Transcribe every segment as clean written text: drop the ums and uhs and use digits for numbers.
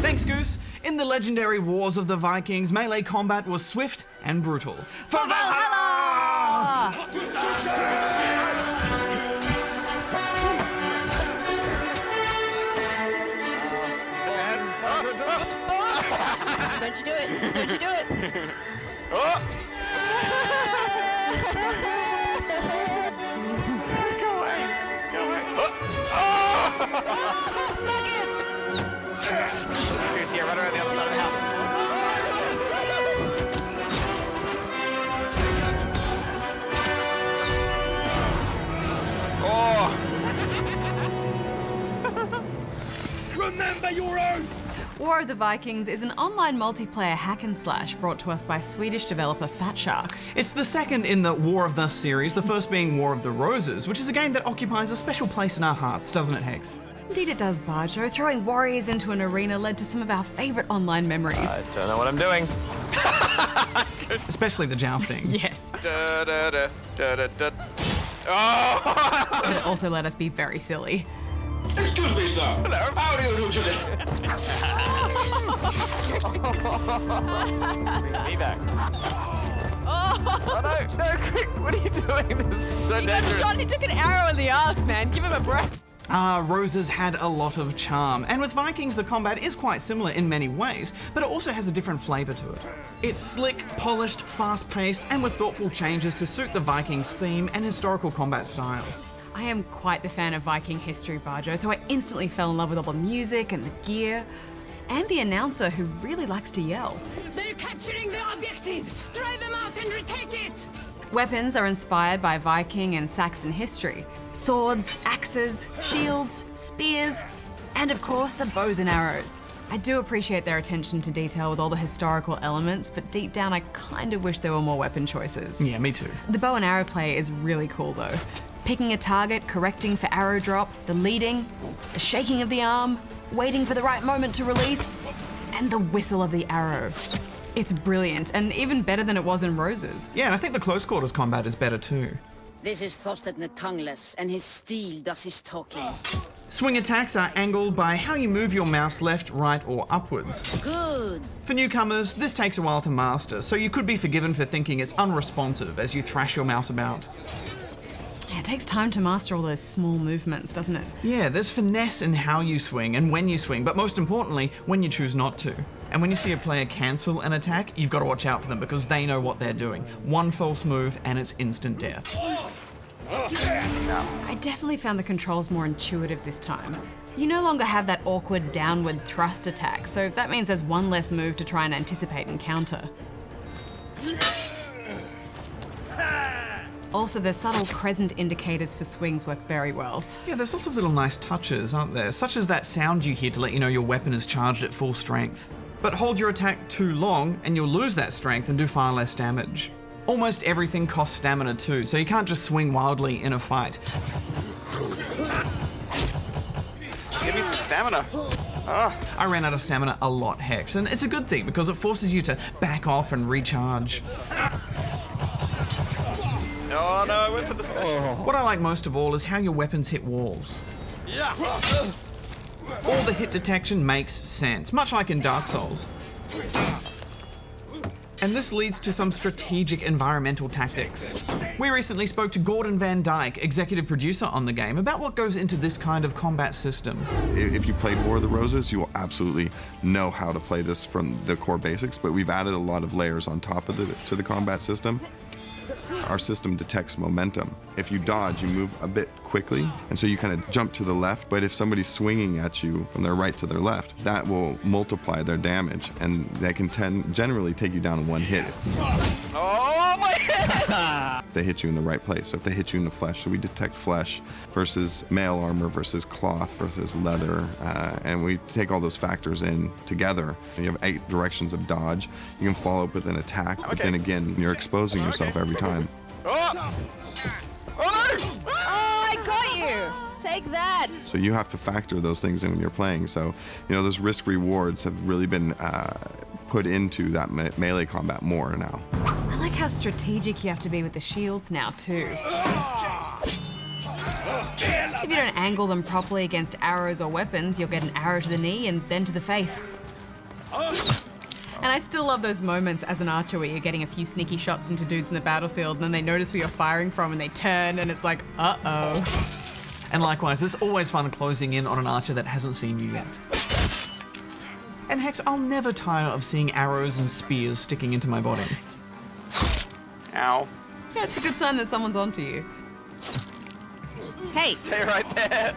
Thanks, Goose. In the legendary wars of the Vikings, melee combat was swift and brutal. For Valhalla! Don't you do it! Don't you do it! Oh! Go away! Go away! Goose, yeah, right around the other side of the house. Oh! Remember your oath! War of the Vikings is an online multiplayer hack and slash brought to us by Swedish developer Fatshark. It's the second in the War of the series, the first being War of the Roses, which is a game that occupies a special place in our hearts, doesn't it, Hex? Indeed it does, Barjo. Throwing warriors into an arena led to some of our favourite online memories. I don't know what I'm doing. Especially the jousting. Yes. Da, da, da, da, da, da. Oh! But it also let us be very silly. Excuse me, sir. Hello. How do you do today? Bring me back. Oh no, no, quick, what are you doing? This is so dangerous. He took an arrow in the ass, man. Give him a breath. Roses had a lot of charm, and with Vikings the combat is quite similar in many ways, but it also has a different flavour to it. It's slick, polished, fast-paced, and with thoughtful changes to suit the Vikings theme and historical combat style. I am quite the fan of Viking history, Barjo, so I instantly fell in love with all the music and the gear, and the announcer who really likes to yell. They're capturing the objective! Drive them out and retake it! Weapons are inspired by Viking and Saxon history. Swords, axes, shields, spears, and of course the bows and arrows. I do appreciate their attention to detail with all the historical elements, but deep down I kind of wish there were more weapon choices. Yeah, me too. The bow and arrow play is really cool though. Picking a target, correcting for arrow drop, the leading, the shaking of the arm, waiting for the right moment to release, and the whistle of the arrow. It's brilliant, and even better than it was in Roses. Yeah, and I think the close quarters combat is better too. This is Thorstein the Tongueless, and his steel does his talking. Swing attacks are angled by how you move your mouse left, right, or upwards. Good. For newcomers, this takes a while to master, so you could be forgiven for thinking it's unresponsive as you thrash your mouse about. Yeah, it takes time to master all those small movements, doesn't it? Yeah, there's finesse in how you swing and when you swing, but most importantly, when you choose not to. And when you see a player cancel an attack, you've got to watch out for them because they know what they're doing. One false move and it's instant death. I definitely found the controls more intuitive this time. You no longer have that awkward downward thrust attack, so that means there's one less move to try and anticipate and counter. Also, the subtle crescent indicators for swings work very well. Yeah, there's lots of little nice touches, aren't there? Such as that sound you hear to let you know your weapon is charged at full strength. But hold your attack too long and you'll lose that strength and do far less damage. Almost everything costs stamina too, so you can't just swing wildly in a fight. Give me some stamina. Oh. I ran out of stamina a lot, Hex, and it's a good thing because it forces you to back off and recharge. Oh no, I went for the special. What I like most of all is how your weapons hit walls. Yeah. All the hit detection makes sense, much like in Dark Souls. And this leads to some strategic environmental tactics. We recently spoke to Gordon Van Dyke, executive producer on the game, about what goes into this kind of combat system. If you played War of the Roses, you will absolutely know how to play this from the core basics, but we've added a lot of layers on top of to the combat system. Our system detects momentum. If you dodge, you move a bit quickly, and so you kind of jump to the left, but if somebody's swinging at you from their right to their left, that will multiply their damage, and that can generally take you down in one hit. Oh my head! If they hit you in the right place, so if they hit you in the flesh, so we detect flesh versus mail armor versus cloth versus leather, and we take all those factors in together. And you have 8 directions of dodge. You can follow up with an attack, but then again, you're exposing yourself every time. Oh! Oh no! Oh, I got you! Take that! So you have to factor those things in when you're playing. So, you know, those risk rewards have really been put into that melee combat more now. I like how strategic you have to be with the shields now too. If you don't angle them properly against arrows or weapons, you'll get an arrow to the knee and then to the face. And I still love those moments as an archer where you're getting a few sneaky shots into dudes in the battlefield and then they notice where you're firing from and they turn and it's like, uh-oh. And likewise, it's always fun closing in on an archer that hasn't seen you yet. And Hex, I'll never tire of seeing arrows and spears sticking into my body. Ow. Yeah, it's a good sign that someone's onto you. Hey, Stay right there.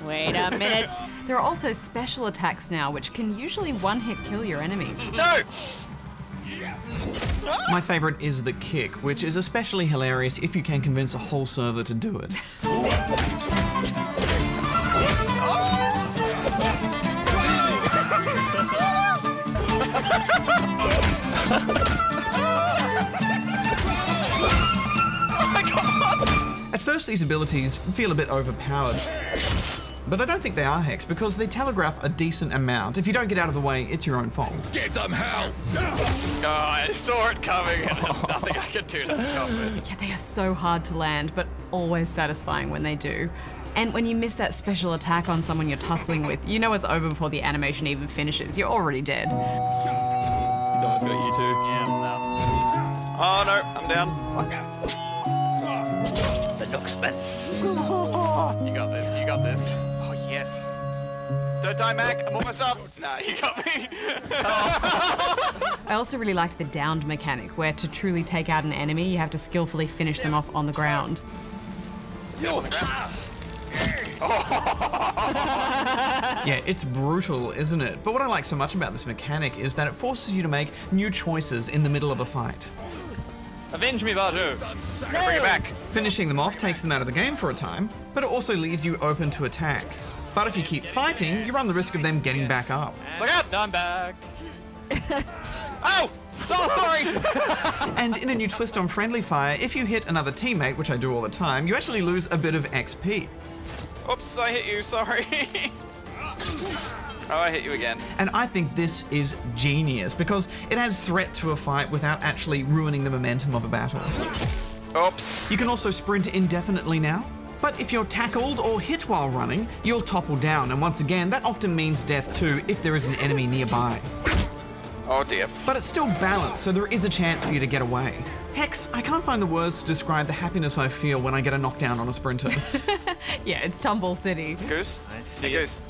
wait a minute. There are also special attacks now which can usually one-hit kill your enemies. No! My favorite is the kick, which is especially hilarious if you can convince a whole server to do it. At first, these abilities feel a bit overpowered. But I don't think they are, Hex, because they telegraph a decent amount. If you don't get out of the way, it's your own fault. Give them hell! Oh, I saw it coming and there's nothing I could do to stop it. Yeah, they are so hard to land, but always satisfying when they do. And when you miss that special attack on someone you're tussling with, you know it's over before the animation even finishes. You're already dead. He's almost got you too. Yeah, no. Oh no, I'm down. The Nooksman. You got this, you got this. Oh yes. Don't die, Mac, I'm almost up. Nah, you got me. I also really liked the downed mechanic, where to truly take out an enemy, you have to skillfully finish them off on the ground. Yeah, it's brutal, isn't it? But what I like so much about this mechanic is that it forces you to make new choices in the middle of a fight. Avenge me, Baju. Bring it back. Finishing them off takes them out of the game for a time, but it also leaves you open to attack. But if you keep fighting, you run the risk of them getting back up. Look out! I'm back. Oh! Sorry! And in a new twist on friendly fire, if you hit another teammate, which I do all the time, you actually lose a bit of XP. Oops, I hit you, sorry. Oh, I hit you again. And I think this is genius because it adds threat to a fight without actually ruining the momentum of a battle. Oops. You can also sprint indefinitely now. But if you're tackled or hit while running, you'll topple down, and once again, that often means death too if there is an enemy nearby. Oh dear. But it's still balanced, so there is a chance for you to get away. Hex, I can't find the words to describe the happiness I feel when I get a knockdown on a sprinter. Yeah, it's Tumble City. Goose? Hey, Goose.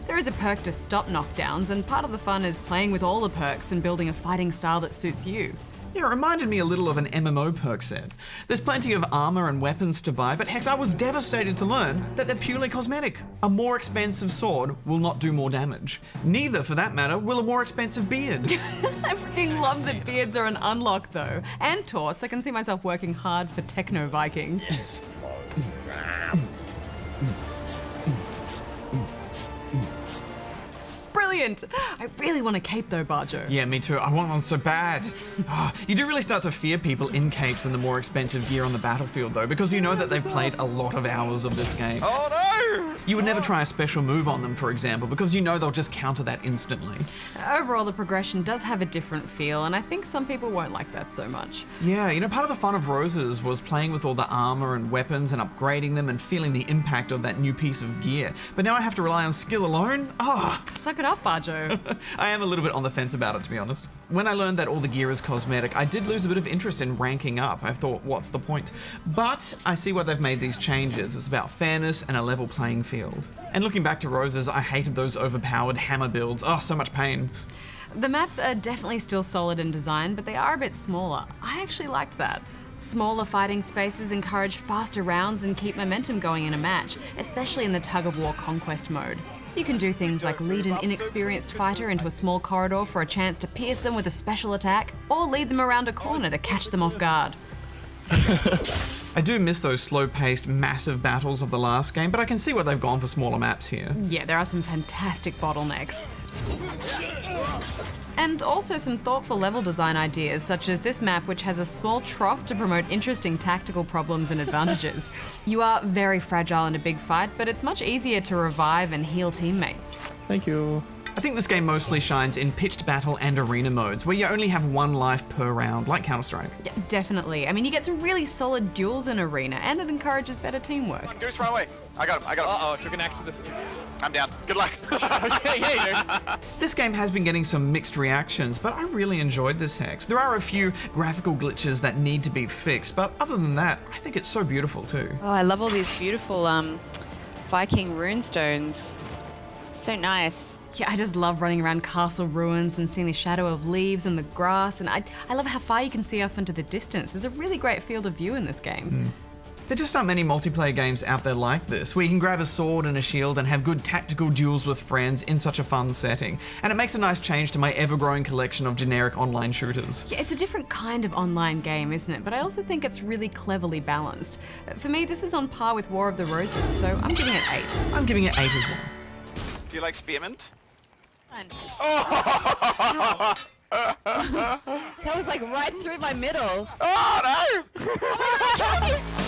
There is a perk to stop knockdowns, and part of the fun is playing with all the perks and building a fighting style that suits you. Yeah, it reminded me a little of an MMO perk set. There's plenty of armor and weapons to buy, but Hex, I was devastated to learn that they're purely cosmetic. A more expensive sword will not do more damage. Neither, for that matter, will a more expensive beard. I freaking love that beards are an unlock though. And torts, I can see myself working hard for Techno Viking. Brilliant! I really want a cape though, Barjo. Yeah, me too. I want one so bad. You do really start to fear people in capes and the more expensive gear on the battlefield though, because you know that they've played a lot of hours of this game. Oh no! You would never try a special move on them, for example, because you know they'll just counter that instantly. Overall, the progression does have a different feel, and I think some people won't like that so much. Yeah, you know, part of the fun of Roses was playing with all the armor and weapons and upgrading them and feeling the impact of that new piece of gear. But now I have to rely on skill alone? Suck it up, Barjo. I am a little bit on the fence about it, to be honest. When I learned that all the gear is cosmetic, I did lose a bit of interest in ranking up. I thought, what's the point? But I see why they've made these changes. It's about fairness and a level playing field. And looking back to Roses, I hated those overpowered hammer builds. Oh, so much pain. The maps are definitely still solid in design, but they are a bit smaller. I actually liked that. Smaller fighting spaces encourage faster rounds and keep momentum going in a match, especially in the tug-of-war conquest mode. You can do things like lead an inexperienced fighter into a small corridor for a chance to pierce them with a special attack, or lead them around a corner to catch them off guard. I do miss those slow-paced, massive battles of the last game, but I can see why they've gone for smaller maps here. Yeah, there are some fantastic bottlenecks. And also some thoughtful level design ideas, such as this map, which has a small trough to promote interesting tactical problems and advantages. You are very fragile in a big fight, but it's much easier to revive and heal teammates. Thank you. I think this game mostly shines in pitched battle and arena modes, where you only have one life per round, like Counter-Strike. Yeah, definitely. I mean, you get some really solid duels in arena, and it encourages better teamwork. Goose, run away. I got him. Uh-oh, took an axe to the... I'm down. Good luck. Okay, yeah, This game has been getting some mixed reactions, but I really enjoyed this Hex. There are a few graphical glitches that need to be fixed, but other than that, I think it's so beautiful too. Oh, I love all these beautiful Viking runestones. So nice. Yeah, I just love running around castle ruins and seeing the shadow of leaves and the grass, and I love how far you can see off into the distance. There's a really great field of view in this game. There just aren't many multiplayer games out there like this, where you can grab a sword and a shield and have good tactical duels with friends in such a fun setting. And it makes a nice change to my ever-growing collection of generic online shooters. Yeah, it's a different kind of online game, isn't it? But I also think it's really cleverly balanced. For me, this is on par with War of the Roses, so I'm giving it 8. I'm giving it 8 as well. Do you like spearmint? That was like right through my middle. Oh no!